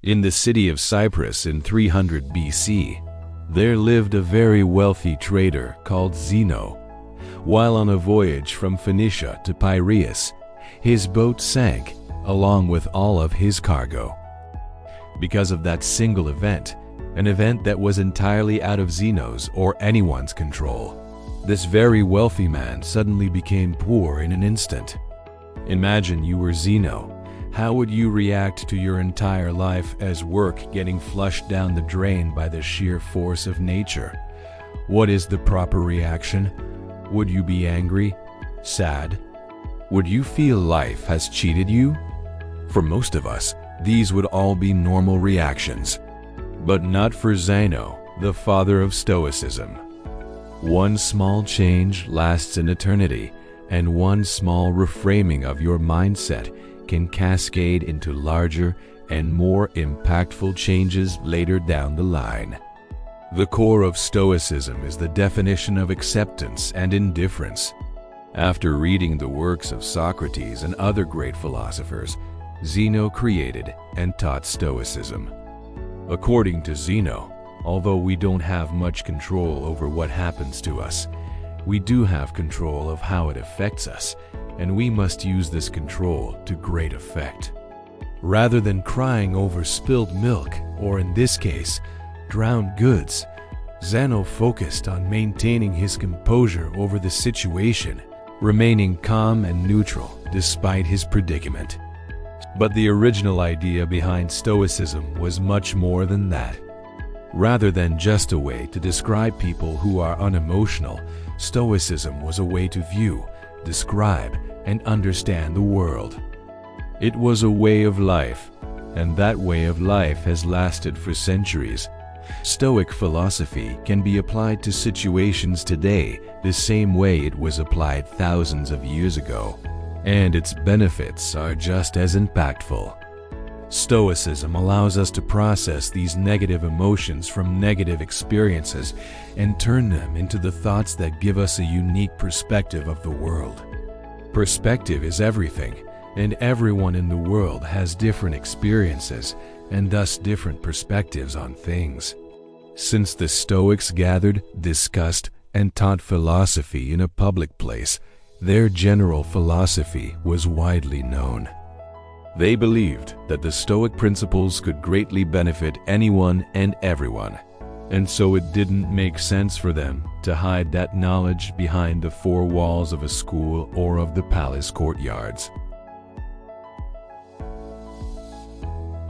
In the city of Cyprus in 300 BC, there lived a very wealthy trader called Zeno. While on a voyage from Phoenicia to Piraeus, his boat sank along with all of his cargo. Because of that single event, an event that was entirely out of Zeno's or anyone's control, this very wealthy man suddenly became poor in an instant. Imagine you were Zeno. How would you react to your entire life as work getting flushed down the drain by the sheer force of nature? What is the proper reaction? Would you be angry? Sad? Would you feel life has cheated you? For most of us, these would all be normal reactions. But not for Zeno, the father of Stoicism. One small change lasts an eternity, and one small reframing of your mindset can cascade into larger and more impactful changes later down the line. The core of Stoicism is the definition of acceptance and indifference. After reading the works of Socrates and other great philosophers, Zeno created and taught Stoicism. According to Zeno, although we don't have much control over what happens to us, we do have control of how it affects us, and we must use this control to great effect. Rather than crying over spilled milk, or in this case, drowned goods, Zeno focused on maintaining his composure over the situation, remaining calm and neutral despite his predicament. But the original idea behind Stoicism was much more than that. Rather than just a way to describe people who are unemotional, Stoicism was a way to view, describe, and understand the world. It was a way of life, and that way of life has lasted for centuries. Stoic philosophy can be applied to situations today the same way it was applied thousands of years ago, and its benefits are just as impactful. Stoicism allows us to process these negative emotions from negative experiences and turn them into the thoughts that give us a unique perspective of the world. Perspective is everything, and everyone in the world has different experiences and thus different perspectives on things. Since the Stoics gathered, discussed, and taught philosophy in a public place, their general philosophy was widely known. They believed that the Stoic principles could greatly benefit anyone and everyone, and so it didn't make sense for them to hide that knowledge behind the four walls of a school or of the palace courtyards.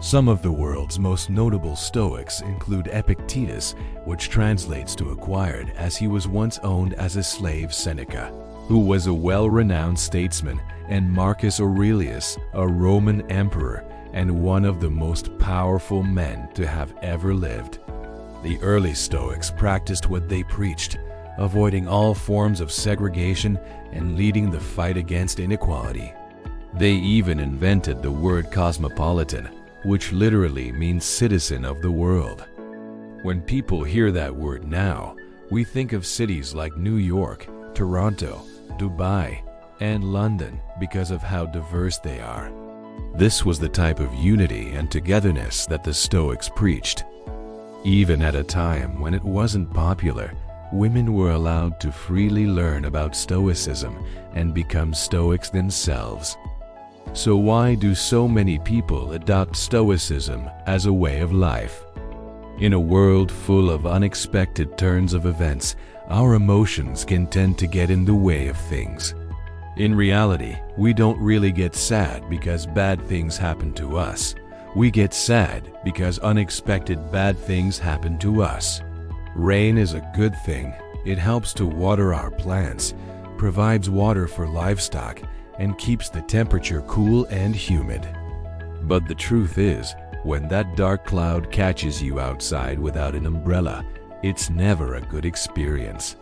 Some of the world's most notable Stoics include Epictetus, which translates to acquired, as he was once owned as a slave, Seneca, who was a well-renowned statesman, and Marcus Aurelius, a Roman emperor and one of the most powerful men to have ever lived. The early Stoics practiced what they preached, avoiding all forms of segregation and leading the fight against inequality. They even invented the word cosmopolitan, which literally means citizen of the world. When people hear that word now, we think of cities like New York, Toronto, Dubai, and London because of how diverse they are. This was the type of unity and togetherness that the Stoics preached. Even at a time when it wasn't popular, women were allowed to freely learn about Stoicism and become Stoics themselves. So why do so many people adopt Stoicism as a way of life? In a world full of unexpected turns of events, our emotions can tend to get in the way of things. In reality, we don't really get sad because bad things happen to us. We get sad because unexpected bad things happen to us. Rain is a good thing. It helps to water our plants, provides water for livestock, and keeps the temperature cool and humid. But the truth is, when that dark cloud catches you outside without an umbrella, it's never a good experience.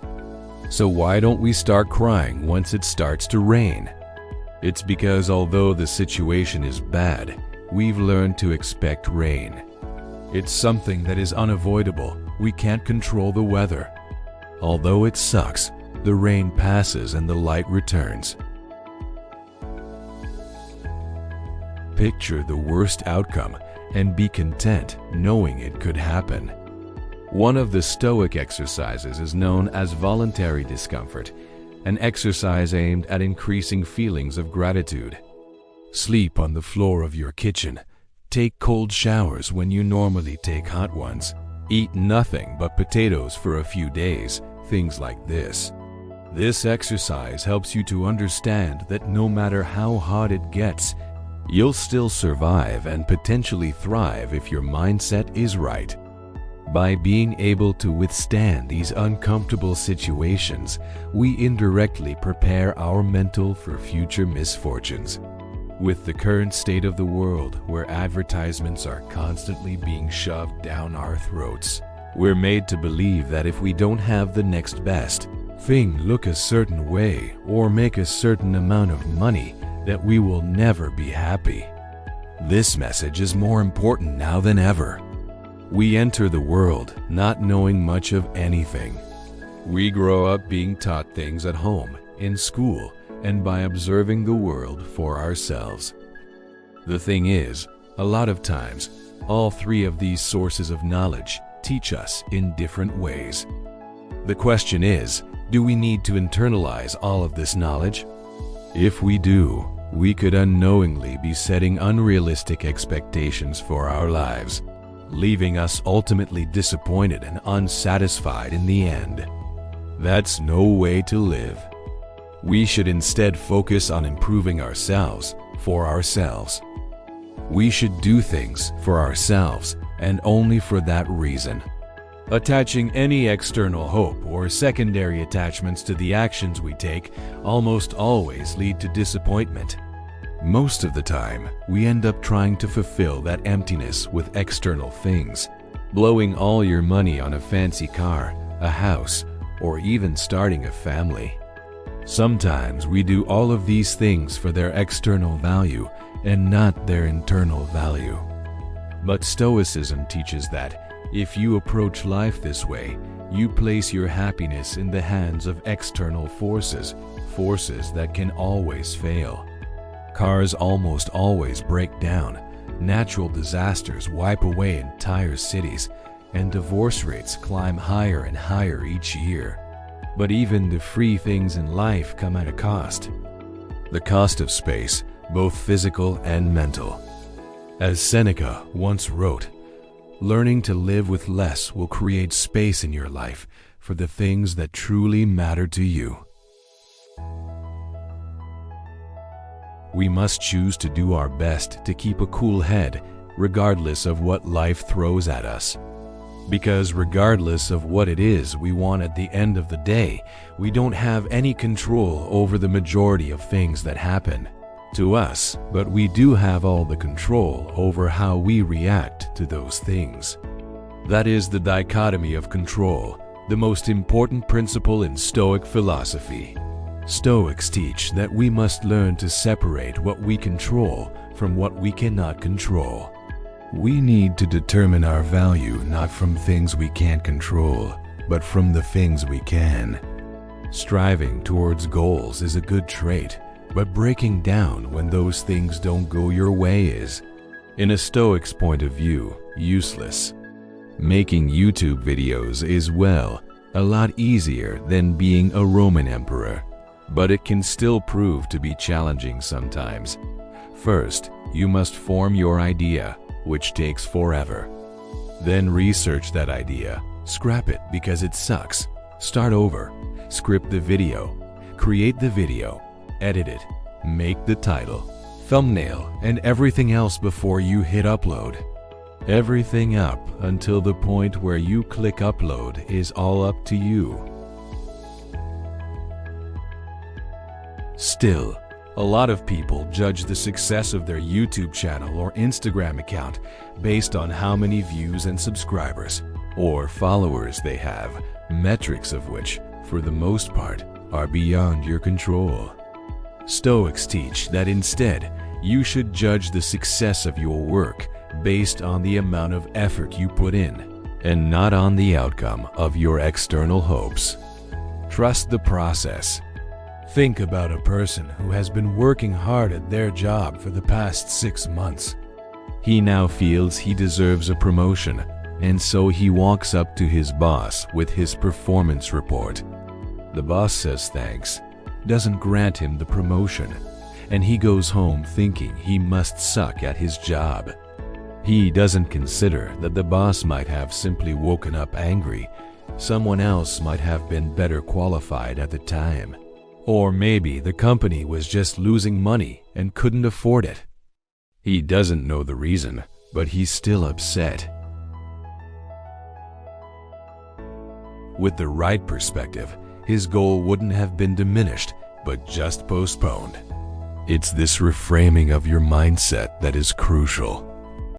So why don't we start crying once it starts to rain? It's because although the situation is bad, we've learned to expect rain. It's something that is unavoidable. We can't control the weather. Although it sucks, the rain passes and the light returns. Picture the worst outcome and be content knowing it could happen. One of the Stoic exercises is known as voluntary discomfort, an exercise aimed at increasing feelings of gratitude. Sleep on the floor of your kitchen. Take cold showers when you normally take hot ones. Eat nothing but potatoes for a few days, things like this. This exercise helps you to understand that no matter how hot it gets, you'll still survive and potentially thrive if your mindset is right. By being able to withstand these uncomfortable situations, we indirectly prepare our mental for future misfortunes. With the current state of the world, where advertisements are constantly being shoved down our throats, we're made to believe that if we don't have the next best thing look a certain way or make a certain amount of money, that we will never be happy. This message is more important now than ever. We enter the world not knowing much of anything. We grow up being taught things at home, in school, and by observing the world for ourselves. The thing is, a lot of times, all three of these sources of knowledge teach us in different ways. The question is, do we need to internalize all of this knowledge? If we do, we could unknowingly be setting unrealistic expectations for our lives, leaving us ultimately disappointed and unsatisfied in the end. That's no way to live. We should instead focus on improving ourselves for ourselves. We should do things for ourselves and only for that reason. Attaching any external hope or secondary attachments to the actions we take almost always lead to disappointment. Most of the time, we end up trying to fulfill that emptiness with external things, blowing all your money on a fancy car, a house, or even starting a family. Sometimes we do all of these things for their external value and not their internal value. But Stoicism teaches that if you approach life this way, you place your happiness in the hands of external forces, forces that can always fail. Cars almost always break down, natural disasters wipe away entire cities, and divorce rates climb higher and higher each year. But even the free things in life come at a cost. The cost of space, both physical and mental. As Seneca once wrote, learning to live with less will create space in your life for the things that truly matter to you. We must choose to do our best to keep a cool head, regardless of what life throws at us. Because regardless of what it is we want at the end of the day, we don't have any control over the majority of things that happen to us, but we do have all the control over how we react to those things. That is the dichotomy of control, the most important principle in Stoic philosophy. Stoics teach that we must learn to separate what we control from what we cannot control. We need to determine our value not from things we can't control, but from the things we can. Striving towards goals is a good trait, but breaking down when those things don't go your way is, in a Stoic's point of view, useless. Making YouTube videos is, well, a lot easier than being a Roman emperor, but it can still prove to be challenging sometimes. First, you must form your idea, which takes forever. Then research that idea, scrap it because it sucks, start over, script the video, create the video, edit it, make the title, thumbnail, and everything else before you hit upload. Everything up until the point where you click upload is all up to you. Still, a lot of people judge the success of their YouTube channel or Instagram account based on how many views and subscribers or followers they have, metrics of which, for the most part, are beyond your control. Stoics teach that instead, you should judge the success of your work based on the amount of effort you put in, and not on the outcome of your external hopes. Trust the process. Think about a person who has been working hard at their job for the past 6 months. He now feels he deserves a promotion, and so he walks up to his boss with his performance report. The boss says thanks, doesn't grant him the promotion, and he goes home thinking he must suck at his job. He doesn't consider that the boss might have simply woken up angry. Someone else might have been better qualified at the time. Or maybe the company was just losing money and couldn't afford it. He doesn't know the reason, but he's still upset. With the right perspective, his goal wouldn't have been diminished, but just postponed. It's this reframing of your mindset that is crucial.